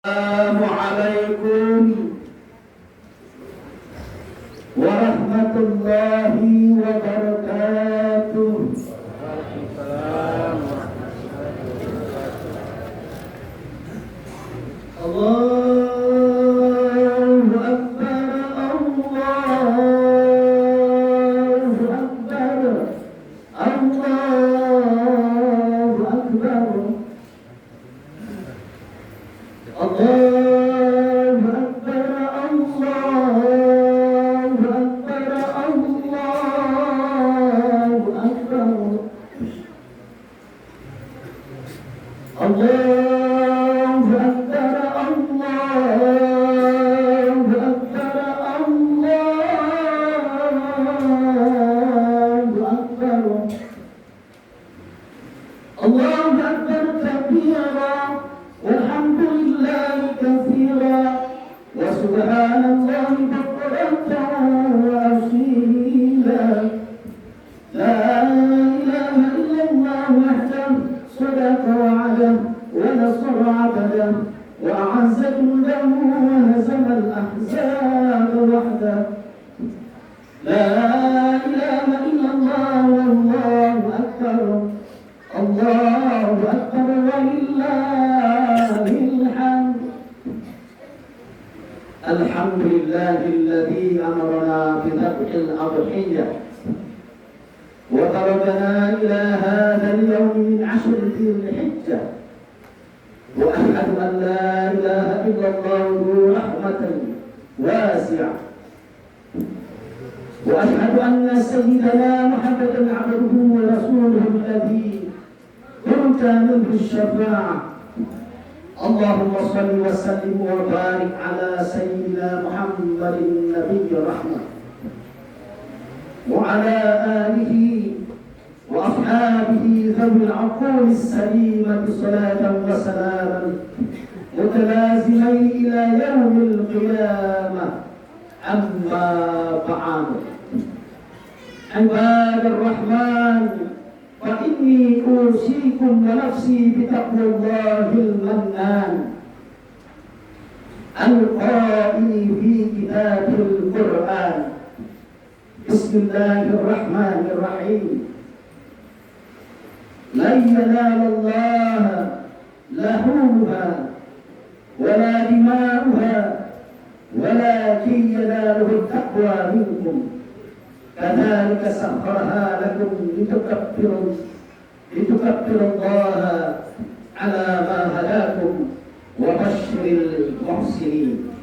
Assalamualaikum warahmatullahi wabarakatuh. Allahu Akbar, Allahu Akbar, Allahu Akbar. Allahu Akbar, Allahu Akbar, Allahu Akbar. Allahu Akbar, Allahu Akbar, Allahu Akbar. Allahu Akbar kabira. والحمد لله كثيرا وسبحان الله بكرة وأصيلا. لا إله إلا الله وحده صدق وعده ونصر عبده وأعز جنده وهزم الأحزاب وحده. لا إله إلا الله والله أكبر. الله أكبر ولله الحمد. الحمد لله الذي أمرنا بذبح الأضحية وخرجنا إلى هذا اليوم من 10 ذي الحجة، وأشهد أن لا إله إلا الله رحمة واسعة، وأشهد أن سيدنا محمدا عبده ورسوله الذي كنت منه الشفاعة. اللهم صل وسلم وبارك على سيدنا محمد النبي الرحمة وعلى آله وأصحابه ذوي العقول السليمة صلاة وسلاما متلازمين إلى يوم القيامة. أما بعد، عباد الرحمن، فإني أوصيكم ونفسي بتقوى الله المنان القائل في كتاب القرآن: بسم الله الرحمن الرحيم. لن ينال الله لحومها ولا دماؤها ولكن يناله التقوى منكم. كذلك سخرها لكم لتكبروا الله على ما هداكم وبشر المحسنين.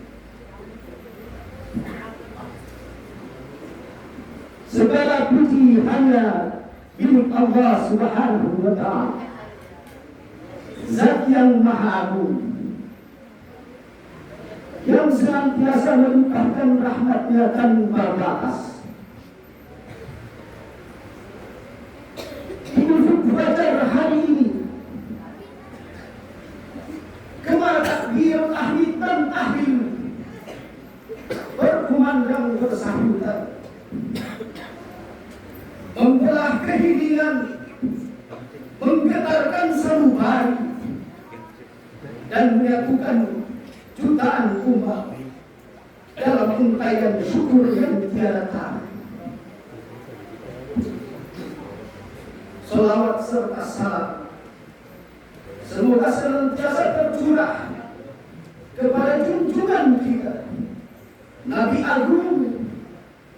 Segala puji hanya milik Allah Subhanahu wa Ta'ala, Zat yang Maha Agung, yang senantiasa melimpahkan rahmat-Nya tanpa batas. Fajar hari ini, kemana takbir tahmid dan tahlil berkumandang bersahutan, membelah keheningan, menggetarkan sanubari, dan menyatukan jutaan umat dalam untayan syukur yang tiada tara. Salawat serta salam semoga senantiasa tercurah kepada junjungan kita Nabi Agung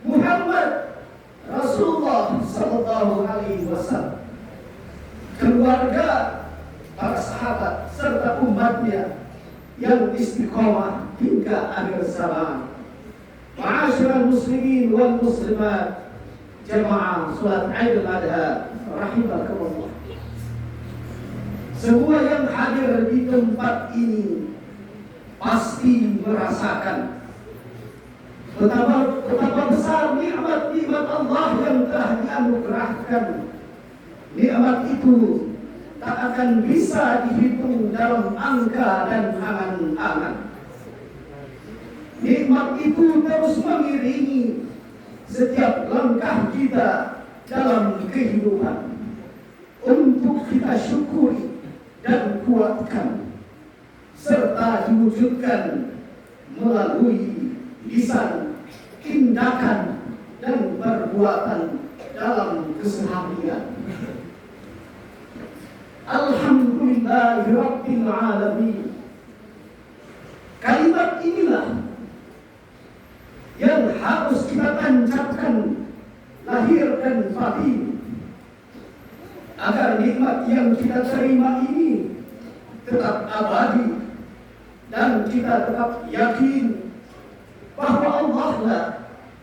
Muhammad Rasulullah Sallallahu Alaihi Wasallam, keluarga, para sahabat serta umatnya yang istiqomah hingga akhir zaman. Ma'asyiral muslimin wal muslimat, jamaah salat Idul Adha rahimakumullah. Semua yang hadir di tempat ini pasti merasakan betapa besar nikmat-nikmat Allah yang telah dianugerahkan. Nikmat itu tak akan bisa dihitung dalam angka dan angan-angan. Nikmat itu terus mengiringi setiap langkah kita dalam kehidupan, untuk kita syukuri dan kuatkan. serta diwujudkan melalui lisan, tindakan, dan perbuatan dalam keseharian. Alhamdulillahirabbil alamin. Kalimat inilah yang harus kita tancapkan lahir dan batin, agar nikmat yang kita terima ini tetap abadi dan kita tetap yakin bahwa Allah lah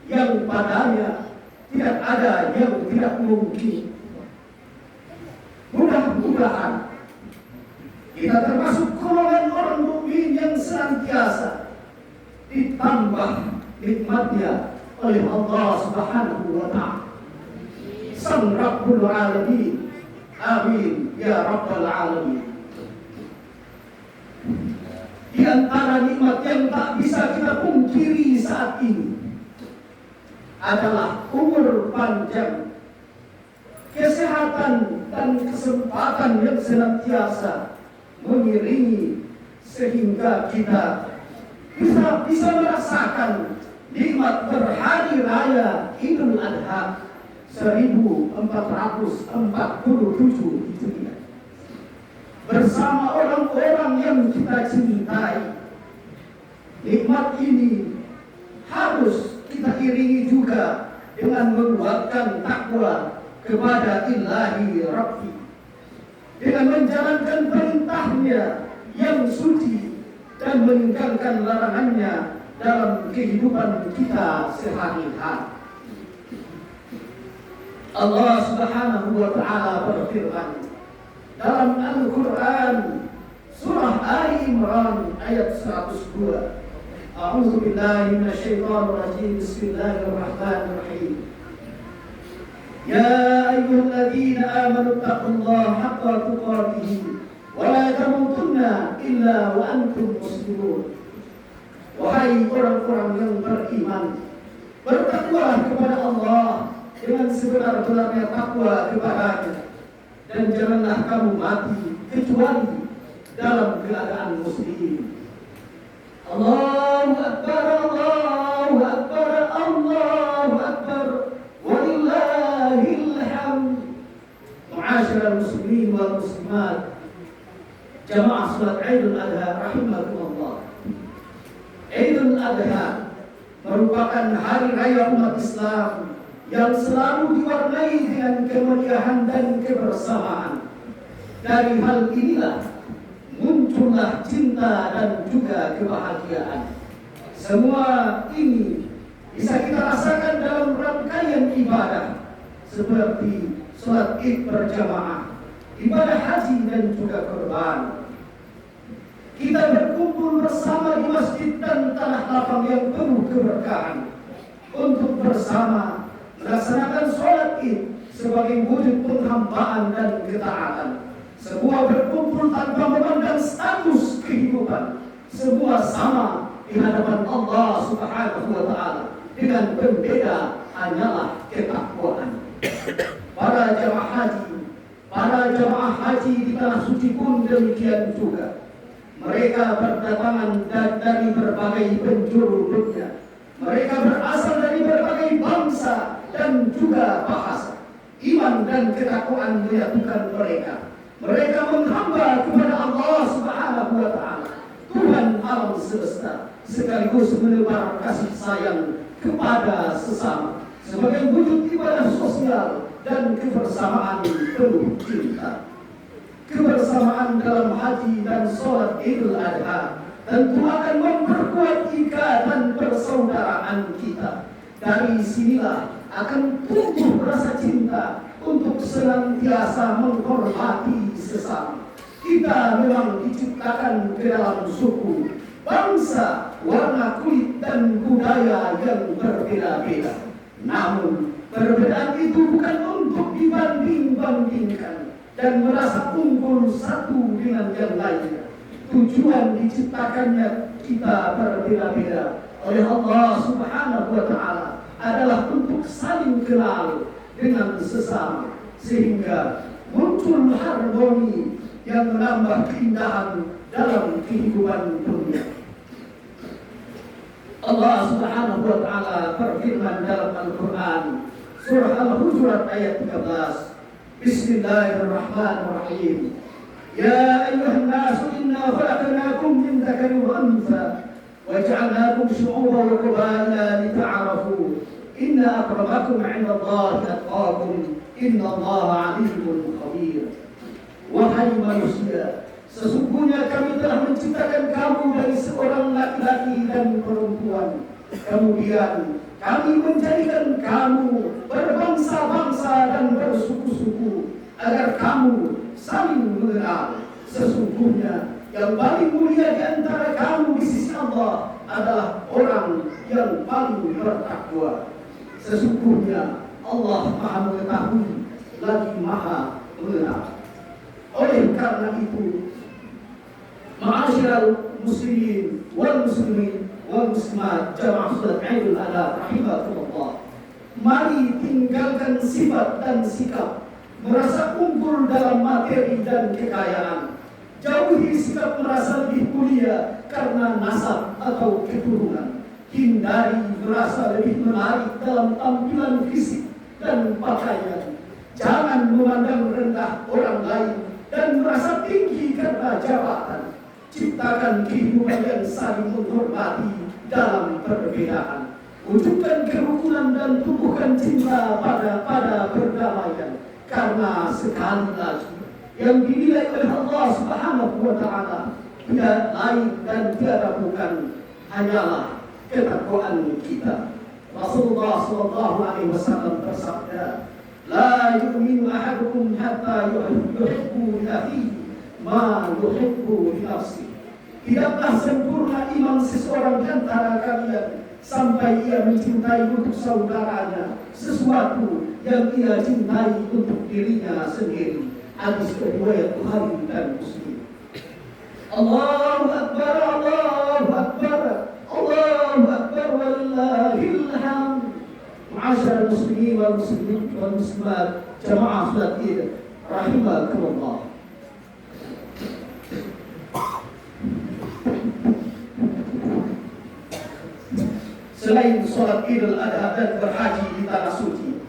yang padanya tidak ada yang tidak mungkin. Mudah-mudahan kita termasuk golongan orang mukmin yang senantiasa ditambah nikmatnya oleh Allah Subhanahu wa Ta'ala, Sang Rabbul Alamin. Amin ya Rabbal Alamin. Di antara nikmat yang tak bisa kita pungkiri saat ini adalah umur panjang, kesehatan dan kesempatan yang senantiasa mengiringi, sehingga kita bisa merasakan nikmat berhari raya Idul Adha 1447 Hijriah bersama orang-orang yang kita cintai. Nikmat ini harus kita iringi juga dengan menguatkan takwa kepada Ilahi Rabbi, dengan menjalankan perintahnya yang suci dan meninggalkan larangannya dalam kehidupan kita sehari-hari. Allah Subhanahu wa Ta'ala berfirman dalam Al-Quran surah Ali Imran ayat 102. A'udzu billahi minasyaitonir rajim. Bismillahirrahmanirrahim. Ya ayyuhalladzina amanu taqullaha haqqa tuqatih wa la tamutunna illa wa antum muslimun. Wahai orang-orang yang beriman, bertakwalah kepada Allah dengan sebenar-benarnya takwa kepadanya, dan janganlah kamu mati kecuali dalam keadaan muslim. Allahu Akbar, Allahu Akbar, Allahu Akbar, walillahil hamd. Ma'asyiral muslimin wal muslimat, jamaah salat Idul Adha rahimakumullah. Idul Adha merupakan hari raya umat Islam yang selalu diwarnai dengan kemeriahan dan kebersamaan. Dari hal inilah muncullah cinta dan juga kebahagiaan. Semua ini bisa kita rasakan dalam rangkaian ibadah seperti sholat Id berjamaah, ibadah haji dan juga kurban. Kita berkumpul bersama di masjid dan tanah lapang yang penuh keberkahan untuk bersama melaksanakan sholat Id sebagai wujud penghambaan dan ketaatan. Semua berkumpul tanpa memandang status kehidupan. Semua sama di hadapan Allah Subhanahu wa Ta'ala. Dengan berbeda hanyalah ketakwaan. Para jamaah haji di tanah suci pun demikian juga. Mereka berdatangan dari berbagai penjuru dunia. Mereka berasal dari berbagai bangsa dan juga bahasa. Iman dan ketakwaan menyatukan mereka. Mereka menghamba kepada Allah Subhanahu wa Ta'ala, Tuhan alam semesta, sekaligus menebar kasih sayang kepada sesama sebagai wujud ibadah sosial dan kebersamaan penuh cinta. Kebersamaan dalam haji dan sholat Idul Adha tentu akan memperkuat ikatan persaudaraan kita. Dari sinilah akan tumbuh rasa cinta untuk senantiasa menghormati sesama. Kita memang diciptakan ke dalam suku, bangsa, warna kulit dan budaya yang berbeda-beda. Namun perbedaan itu bukan untuk dibanding-bandingkan dan merasa unggul satu dengan yang lainnya. Tujuan diciptakannya kita berbeda-beda oleh Allah Subhanahu wa Ta'ala adalah untuk saling kenal dengan sesama, sehingga muncul harmoni yang menambah keindahan dalam kehidupan dunia. Allah Subhanahu wa taala berfirman dalam Al-Qur'an surah Al-Hujurat ayat 13. Bismillahirrahmanirrahim. Ya ayyuhan nasu inna khalaqnakum min dzakarin wa untha wa ja'alnakum syu'uban wa qabaila lita'arafu. Inna akramakum 'indallahi atqakum. Innallaha 'alimun khabir. Wahai manusia, sesungguhnya kami telah menciptakan kamu dari seorang laki-laki dan perempuan. Kemudian kami menjadikan kamu berbangsa-bangsa dan bersuku-suku agar kamu saling mengenal. Sesungguhnya yang paling mulia di antara kamu di sisi Allah adalah orang yang paling bertakwa. Sesungguhnya Allah Maha mengetahui lagi Maha mengenal. Oleh karena itu, ma'asyiral muslimin wal muslimin wal muslimat jamaah salat Idul Adha rahimakumullah, mari tinggalkan sifat dan sikap merasa unggul dalam materi dan kekayaan. Jauhi sikap merasa lebih mulia karena nasab atau keturunan. Hindari merasa lebih menarik dalam tampilan fisik dan pakaian. Jangan memandang rendah orang lain dan merasa tinggi karena jabatan. Ciptakan kehidupan yang saling menghormati dalam perbedaan. Wujudkan kerukunan dan tumbuhkan cinta pada perdamaian. Karena sekali lagi yang dinilai oleh Allah Subhanahu wa taala tidak lain dan tiada bukan hanyalah ketakwaan kita. Rasulullah sallallahu alaihi wasallam bersabda, "La yu'minu ahadukum hatta yuhibbu li akhihi ma yuhibbu li nafsihi." Tidaklah sempurna iman seseorang di antara kalian sampai ia mencintai untuk saudaranya sesuatu yang ia cintai untuk dirinya sendiri. Hadis riwayat Bukhari dan Muslim. Allahu Akbar, Allahu Akbar, Allahu Akbar, walillahil hamd. Ma'asyiral muslimin wal muslimat, jamaah salat Id rahimakumullah. Selain sholat Idul Adha dan berhaji di tanah suci,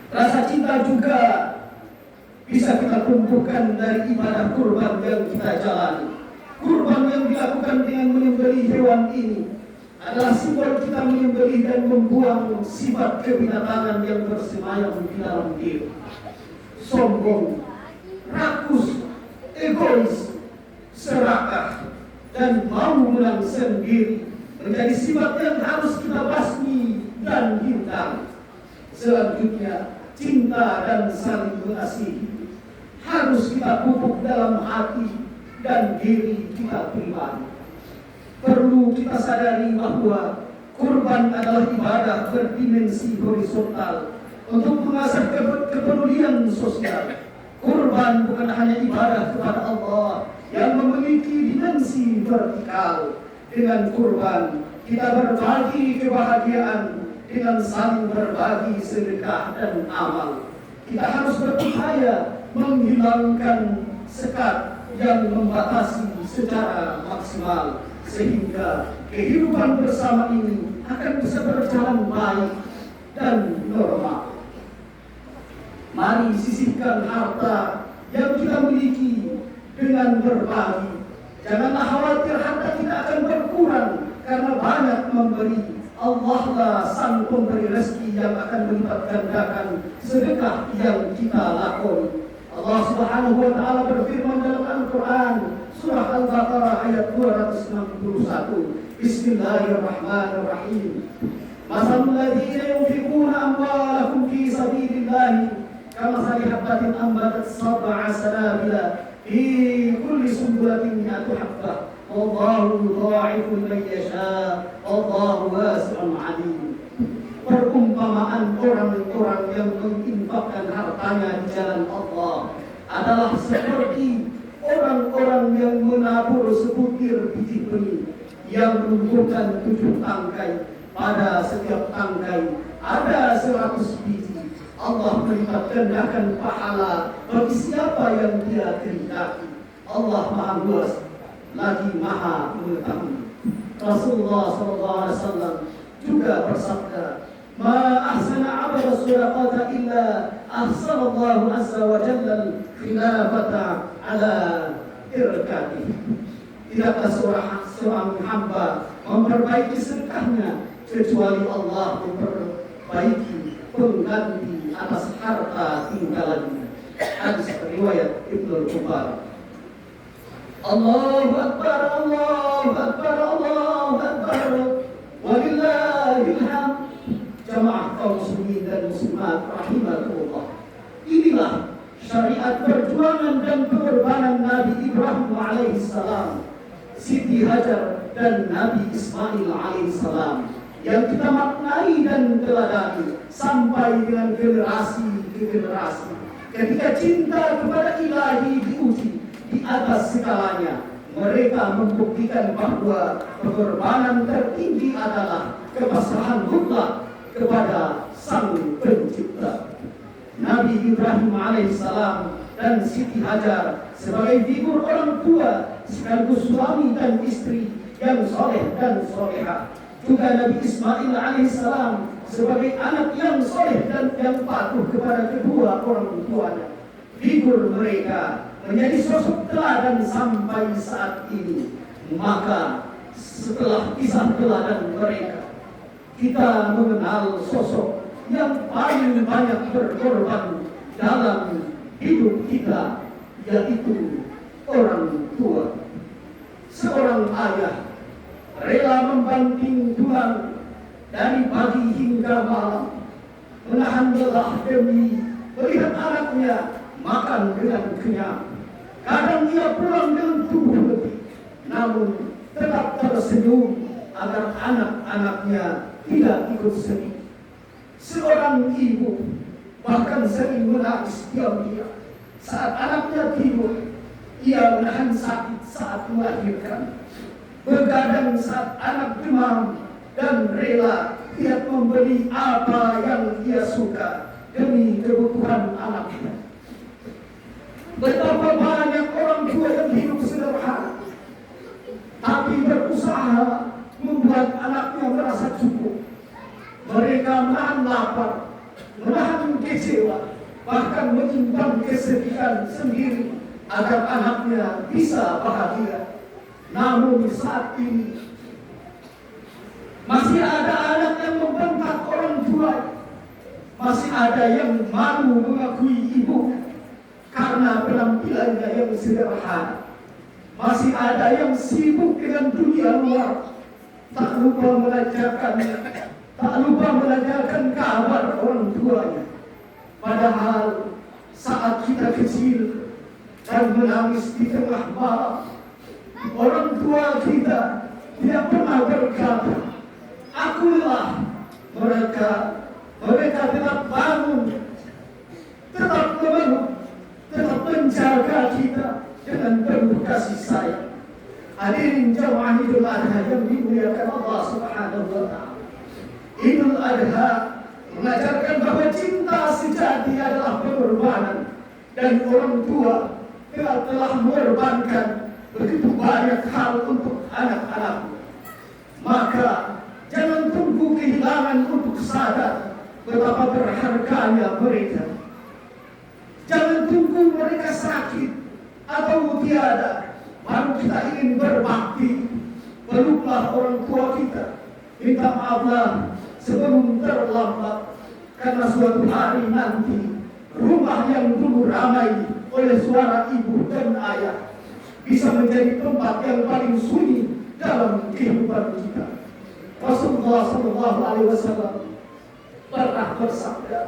rasa cinta juga bisa kita tumbuhkan dari ibadah kurban yang kita jalani. Kurban yang dilakukan dengan menyembelih hewan ini adalah simbol kita menyembelih dan membuang sifat kebinatangan yang bersemayam di dalam diri. Sombong, rakus, egois, serakah, dan mau menang sendiri menjadi sifat yang harus kita basmi dan hindari. Selanjutnya, cinta dan saling mengasihi harus kita pupuk dalam hati dan diri kita pribadi. Perlu kita sadari bahwa kurban adalah ibadah berdimensi horizontal untuk mengasah kepedulian sosial. Kurban bukan hanya ibadah kepada Allah yang memiliki dimensi vertikal. Dengan kurban kita berbagi kebahagiaan dengan saling berbagi sedekah dan amal. Kita harus berupaya menghilangkan sekat yang membatasi secara maksimal sehingga kehidupan bersama ini akan bisa berjalan baik dan normal. Mari sisihkan harta yang kita miliki dengan berbagi. Janganlah khawatir harta tidak akan berkurang karena banyak memberi. Allah lah sang pemberi rezeki yang akan melipat gandakan sedekah yang kita lakoni. Allah Subhanahu wa taala berfirman dalam Al-Qur'an surah Al-Baqarah ayat 261. Bismillahirrahmanirrahim. Masalul ladzina yunfiquna amwalahum fi sabilillah kamathali habatin ambatat sab'a sanabila fi kulli sunbulatin mi'atu habbah wallahu yudha'ifu liman yasha wallahu wasi'un 'alim. Perumpamaan orang-orang yang menginfakkan hartanya di jalan Allah adalah seperti orang-orang yang menabur sebutir biji benih yang menumbuhkan 7 tangkai. Pada setiap tangkai ada 100 biji. Allah melipat gandakan pahala bagi siapa yang dia kehendaki. Allah Maha Luas lagi Maha Mengetahui. Rasulullah SAW juga bersabda, "Ma ahsana 'abada suraqata illa ahsanallahu azza wa jalla khilafata ala irkati." Tidaklah seorang hamba memperbaiki sedekahnya kecuali Allah memperbaiki pengganti atas harta tinggalannya. Hadis riwayat Ibnu Mubarak. Allahu Akbar, Allahu Akbar, Allahu Akbar. Walillahil hamd. Jamaah kaum muslimin dan muslimat rahimakumullah. Inilah syariat perjuangan dan pengorbanan Nabi Ibrahim alaihissalam, Siti Hajar dan Nabi Ismail alaihissalam yang kita maknai dan teladani sampai dengan generasi ke generasi. Ketika cinta kepada Ilahi diuji di atas segalanya, mereka membuktikan bahwa pengorbanan tertinggi adalah kepasrahan mutlak kepada Sang Pencipta. Nabi Ibrahim alaihissalam dan Siti Hajar sebagai figur orang tua sekaligus suami dan istri yang soleh dan solehah. Juga Nabi Ismail alaihissalam sebagai anak yang soleh dan yang patuh kepada kedua orang tuanya. Figur mereka menjadi sosok teladan sampai saat ini. Maka setelah kisah teladan mereka, kita mengenal sosok yang paling banyak berkorban dalam hidup kita, yaitu orang tua. Seorang ayah rela membanting tulang dari pagi hingga malam, menahan lelah demi melihat anaknya makan dengan kenyang. Kadang ia pulang dengan tubuh letih, namun tetap tersenyum agar anak-anaknya tidak ikut sedih. Seorang ibu bahkan sering menangis diam-diam saat anaknya tidur. Ia menahan sakit saat melahirkan, begadang saat anak demam, dan rela tidak membeli apa yang ia suka demi kebutuhan anaknya. Betapa banyak orang tua yang hidup sederhana, tapi berusaha membuat anaknya merasa cukup. Mereka menahan lapar, menahan kecewa, bahkan menyimpan kesedihan sendiri agar anaknya bisa bahagia. Namun saat ini masih ada anak yang membentak orang tua, masih ada yang malu mengakui ibu karena penampilannya yang sederhana, masih ada yang sibuk dengan dunia luar, tak lupa menanyakan kabar orang tuanya. Padahal saat kita kecil dan menangis di tengah malam, orang tua kita tidak pernah berkata, "Akulah." Mereka tetap bangun, tetap memeluk, tetap menjaga kita dengan penuh kasih sayang. Hadirin jamaah Idul Adha yang dimuliakan Allah Subhanahu wa Ta'ala. Idul Adha mengajarkan bahwa cinta sejati adalah pengorbanan, dan orang tua telah mengorbankan begitu banyak hal untuk anak-anak. Maka jangan tunggu kehilangan untuk sadar betapa berharganya mereka. Jangan tunggu mereka sakit atau tiada baru kita ingin berbakti. Peluklah orang tua kita, minta maaflah sebelum terlambat, karena suatu hari nanti rumah yang dulu ramai oleh suara ibu dan ayah bisa menjadi tempat yang paling sunyi dalam kehidupan kita. Rasulullah SAW pernah bersabda,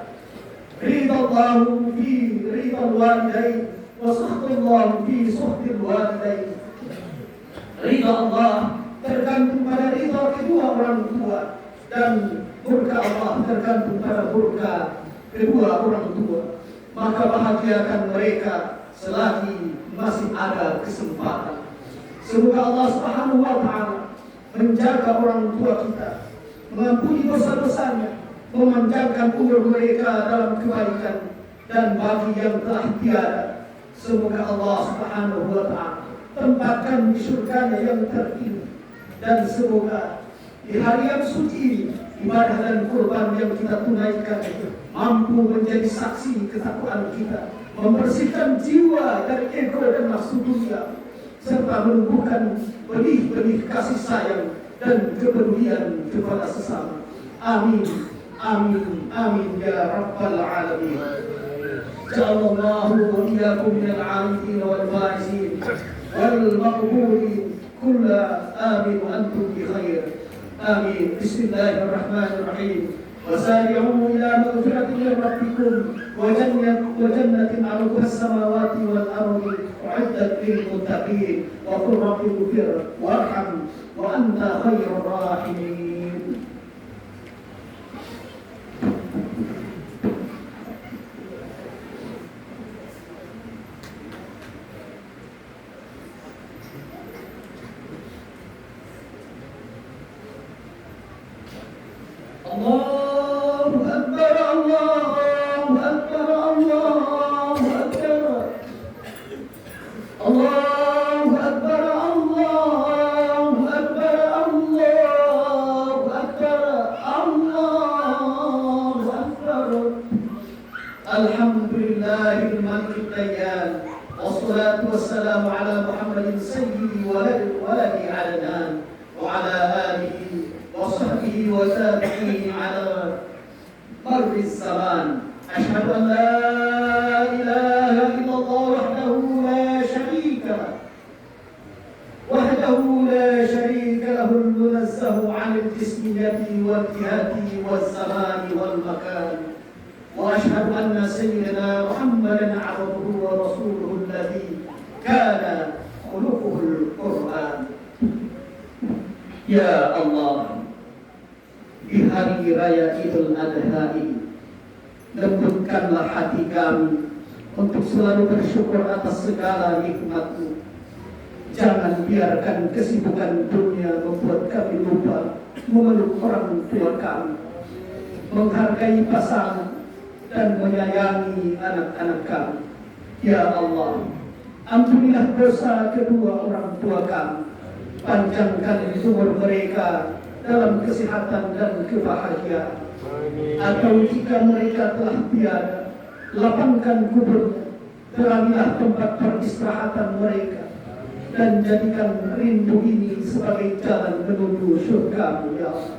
"Ridallahu fi ridal walidain wa sakhtullahu fi sakhtil walidain." Ridha Allah tergantung pada ridha kedua orang tua, dan murka Allah tergantung pada murka kedua orang tua. Maka bahagiakan mereka selagi masih ada kesempatan. Semoga Allah Subhanahu wa Ta'ala menjaga orang tua kita, mengampuni dosa-dosanya, memanjangkan umur mereka dalam kebaikan, dan bagi yang telah tiada, Semoga Allah Subhanahu wa Ta'ala tempatkan di surganya yang tertinggi, dan semoga di hari yang suci ini ibadah dan kurban yang kita tunaikan mampu menjadi saksi ketakwaan kita, membersihkan jiwa dari ego dan nafsu dunia, serta menumbuhkan benih-benih kasih sayang dan kepedulian kepada sesama. Amin, amin, amin ya rabbal alamin. Ja'alallahu wa iyyakum minal 'arifin wal faizin wal maqbulin kulla amin wa antum bi khair. Amin. Bismillahirrahmanirrahim. وسارعوا إلى مغفرة من ربكم وجنة عرضها السماوات والأرض أعدت للمتقين وقل رب اغفر وارحم وأنت خير الراحمين. الله أكبر الله أكبر الله أكبر الله أكبر الله أكبر الله أكبر الله أكبر. الحمد لله الملك الديان والصلاة والسلام على محمد سيد ولد عدنان وعلى آله وصحبه وتابعيه على مر الزمان. أشهد أن لا إله إلا الله وحده لا شريك له المنزه عن الجسمية والجهة والزمان والمكان. وأشهد أن سيدنا محمدا عبده ورسوله الذي كان خلقه القرآن. Ya Allah, di hari raya Idul Adha ini, lembutkanlah hati kami untuk selalu bersyukur atas segala nikmat-Mu. Jangan biarkan kesibukan dunia membuat kami lupa memeluk orang tua kami, menghargai pasangan, dan menyayangi anak-anak kami. Ya Allah, ampunilah dosa kedua orang tua kami. Panjangkan umur mereka dalam kesehatan dan kebahagiaan. Atau jika mereka telah tiada, lapangkan kuburnya, terangilah tempat peristirahatan mereka, dan jadikan rindu ini sebagai jalan menuju surga-Mu, ya Allah.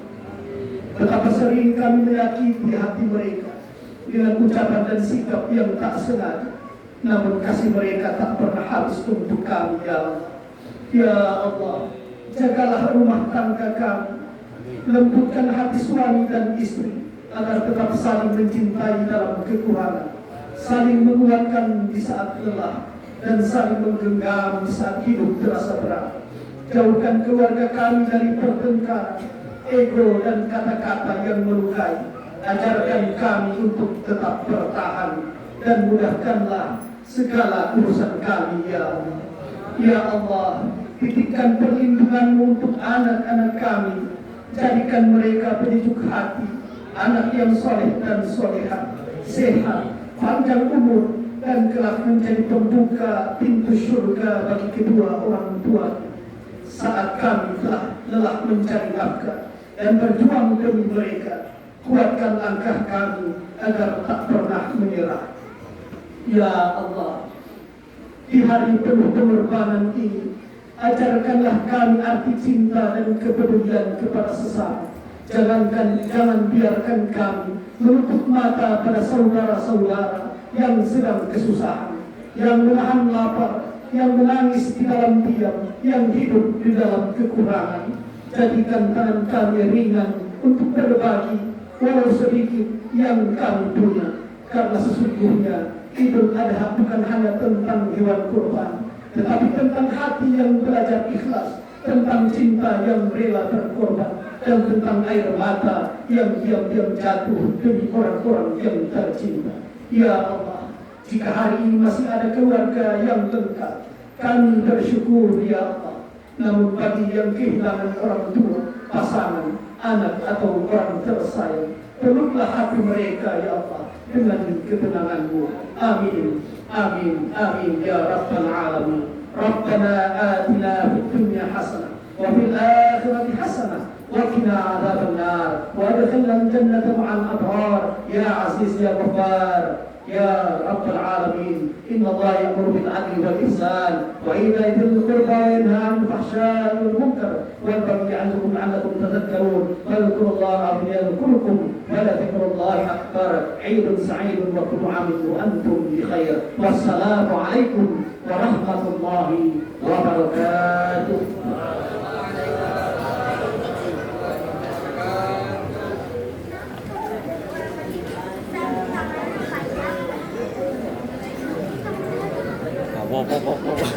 Betapa sering kami menyakiti hati mereka dengan ucapan dan sikap yang tak sengaja, namun kasih mereka tak pernah habis untuk kami, ya Allah. Ya Allah, jagalah rumah tangga kami, lembutkan hati suami dan istri agar tetap saling mencintai dalam kekurangan, saling menguatkan di saat lelah, dan saling menggenggam di saat hidup terasa berat. Jauhkan keluarga kami dari pertengkaran, ego, dan kata-kata yang melukai. Ajarkan kami untuk tetap bertahan, dan mudahkanlah segala urusan kami, ya Allah. Ya Allah, titipkan perlindungan-Mu untuk anak-anak kami. Jadikan mereka penyejuk hati, anak yang soleh dan solehah, sehat, panjang umur, dan kelak menjadi pembuka pintu surga bagi kedua orang tua. Saat kami telah lelah mencari nafkah dan berjuang demi mereka, kuatkan langkah kami agar tak pernah menyerah. Ya Allah, di hari penuh pengorbanan ini, ajarkanlah kami arti cinta dan kepedulian kepada sesama. Jangan biarkan kami menutup mata pada saudara-saudara yang sedang kesusahan, yang menahan lapar, yang menangis di dalam diam, yang hidup di dalam kekurangan. Jadikan tangan kami ringan untuk berbagi walau sedikit yang kami punya, karena sesungguhnya Idul Adha bukan hanya tentang hewan kurban, tetapi tentang hati yang belajar ikhlas, tentang cinta yang rela berkorban, dan tentang air mata yang diam-diam jatuh demi orang-orang yang tercinta. Ya Allah, jika hari ini masih ada keluarga yang lengkap, kami bersyukur, ya Allah. Namun bagi yang kehilangan orang tua, pasangan, anak, atau orang tersayang, peluklah hati mereka, ya Allah. dengan ketenangan-Mu. Amin. Amin. Amin ya rabbal alamin. Rabbana atina fid dunya hasanah wa fil akhirati hasanah وقنا عذاب النار وادخلنا الجنة مع الأبرار يا عزيز يا غفار يا رب العالمين. إن الله يأمر بالعدل والإحسان وإيتاء ذي القربى وينهى عن الفحشاء والمنكر والبغي يعظكم لعلكم تذكرون فاذكروا الله يذكركم ولذكر الله أكبر. عيد سعيد وكل عام وأنتم بخير والسلام عليكم ورحمة الله وبركاته. Wow.